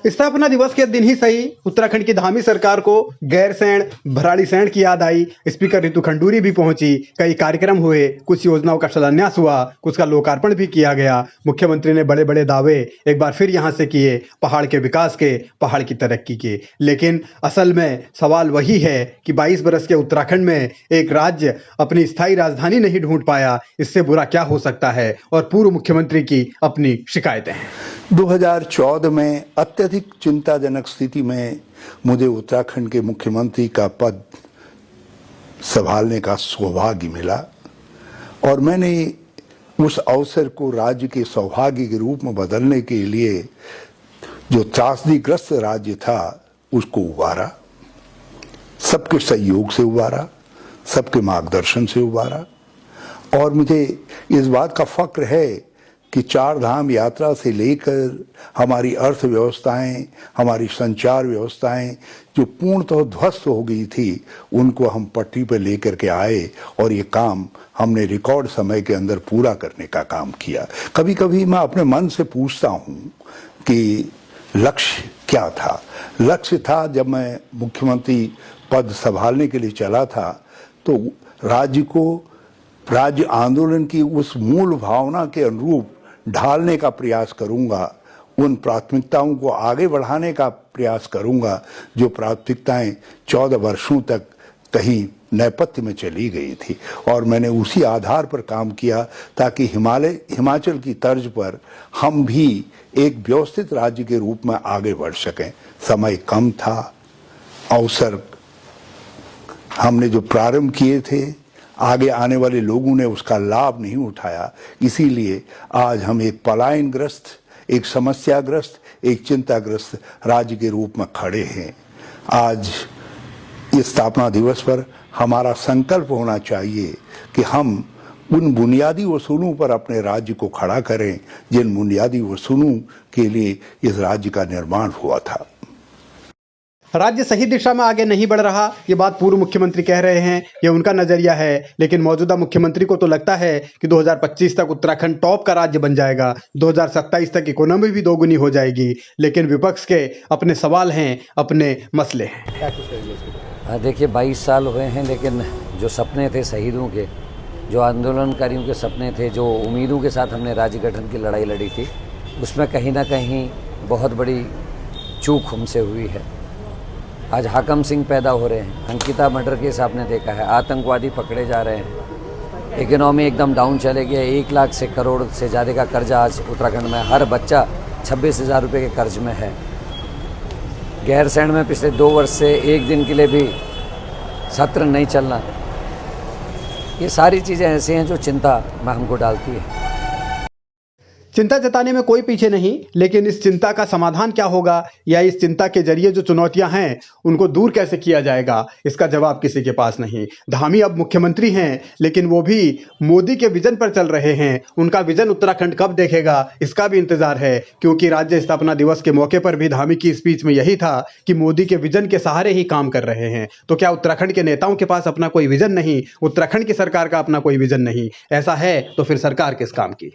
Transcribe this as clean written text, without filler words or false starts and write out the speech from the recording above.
स्थापना दिवस के दिन ही सही उत्तराखंड की धामी सरकार को गैरसैंण भराड़ीसैंण की याद आई। स्पीकर रितु खंडूरी भी पहुंची, कई कार्यक्रम हुए, कुछ योजनाओं का शिलान्यास हुआ, कुछ का लोकार्पण भी किया गया। मुख्यमंत्री ने बड़े बड़े दावे एक बार फिर यहां से किए, पहाड़ के विकास के, पहाड़ की तरक्की के। लेकिन असल में सवाल वही है कि 22 बरस के उत्तराखंड में एक राज्य अपनी स्थायी राजधानी नहीं ढूंढ पाया, इससे बुरा क्या हो सकता है? और पूर्व मुख्यमंत्री की अपनी शिकायतें हैं। 2014 में अत्यधिक चिंताजनक स्थिति में मुझे उत्तराखंड के मुख्यमंत्री का पद संभालने का सौभाग्य मिला और मैंने उस अवसर को राज्य के सौभाग्य के रूप में बदलने के लिए जो त्रासदीग्रस्त राज्य था उसको उबारा, सबके सहयोग से उबारा, सबके मार्गदर्शन से उबारा। और मुझे इस बात का फक्र है कि चार धाम यात्रा से लेकर हमारी अर्थव्यवस्थाएं, हमारी संचार व्यवस्थाएं जो पूर्णतः ध्वस्त हो गई थी, उनको हम पटरी पर लेकर के आए और ये काम हमने रिकॉर्ड समय के अंदर पूरा करने का काम किया। कभी कभी मैं अपने मन से पूछता हूँ कि लक्ष्य क्या था? लक्ष्य था, जब मैं मुख्यमंत्री पद संभालने के लिए चला था तो राज्य आंदोलन की उस मूल भावना के अनुरूप ढालने का प्रयास करूंगा, उन प्राथमिकताओं को आगे बढ़ाने का प्रयास करूंगा जो प्राथमिकताएं 14 वर्षों तक कहीं नेपथ्य में चली गई थी। और मैंने उसी आधार पर काम किया ताकि हिमाचल की तर्ज पर हम भी एक व्यवस्थित राज्य के रूप में आगे बढ़ सकें। समय कम था, अवसर हमने जो प्रारंभ किए थे, आगे आने वाले लोगों ने उसका लाभ नहीं उठाया। इसीलिए आज हम एक पलायनग्रस्त, एक समस्याग्रस्त, एक चिंताग्रस्त राज्य के रूप में खड़े हैं। आज इस स्थापना दिवस पर हमारा संकल्प होना चाहिए कि हम उन बुनियादी उसूलों पर अपने राज्य को खड़ा करें जिन बुनियादी उसूलों के लिए इस राज्य का निर्माण हुआ था। राज्य सही दिशा में आगे नहीं बढ़ रहा, ये बात पूर्व मुख्यमंत्री कह रहे हैं, ये उनका नजरिया है। लेकिन मौजूदा मुख्यमंत्री को तो लगता है कि 2025 तक उत्तराखंड टॉप का राज्य बन जाएगा, 2027 तक इकोनॉमी भी दोगुनी हो जाएगी। लेकिन विपक्ष के अपने सवाल हैं, अपने मसले हैं। देखिए 22 साल हुए हैं, लेकिन जो सपने थे शहीदों के, जो आंदोलनकारियों के सपने थे, जो उम्मीदों के साथ हमने राज्य गठन की लड़ाई लड़ी थी, उसमें कहीं ना कहीं बहुत बड़ी चूक हमसे हुई है। आज हाकम सिंह पैदा हो रहे हैं, अंकिता मर्डर केस आपने देखा है, आतंकवादी पकड़े जा रहे हैं, इकोनॉमी एकदम डाउन चले गया। 1 लाख से करोड़ से ज़्यादा का कर्जा आज उत्तराखंड में, हर बच्चा 26,000 रुपये के कर्ज में है। गैरसैंण में पिछले 2 वर्ष से एक दिन के लिए भी सत्र नहीं चलना। ये सारी चीज़ें ऐसी हैं जो चिंता में हमको डालती है। चिंता जताने में कोई पीछे नहीं, लेकिन इस चिंता का समाधान क्या होगा या इस चिंता के जरिए जो चुनौतियां हैं उनको दूर कैसे किया जाएगा, इसका जवाब किसी के पास नहीं। धामी अब मुख्यमंत्री हैं, लेकिन वो भी मोदी के विजन पर चल रहे हैं। उनका विजन उत्तराखंड कब देखेगा, इसका भी इंतजार है, क्योंकि राज्य स्थापना दिवस के मौके पर भी धामी की स्पीच में यही था कि मोदी के विजन के सहारे ही काम कर रहे हैं। तो क्या उत्तराखंड के नेताओं के पास अपना कोई विजन नहीं, उत्तराखंड की सरकार का अपना कोई विजन नहीं? ऐसा है तो फिर सरकार किस काम की?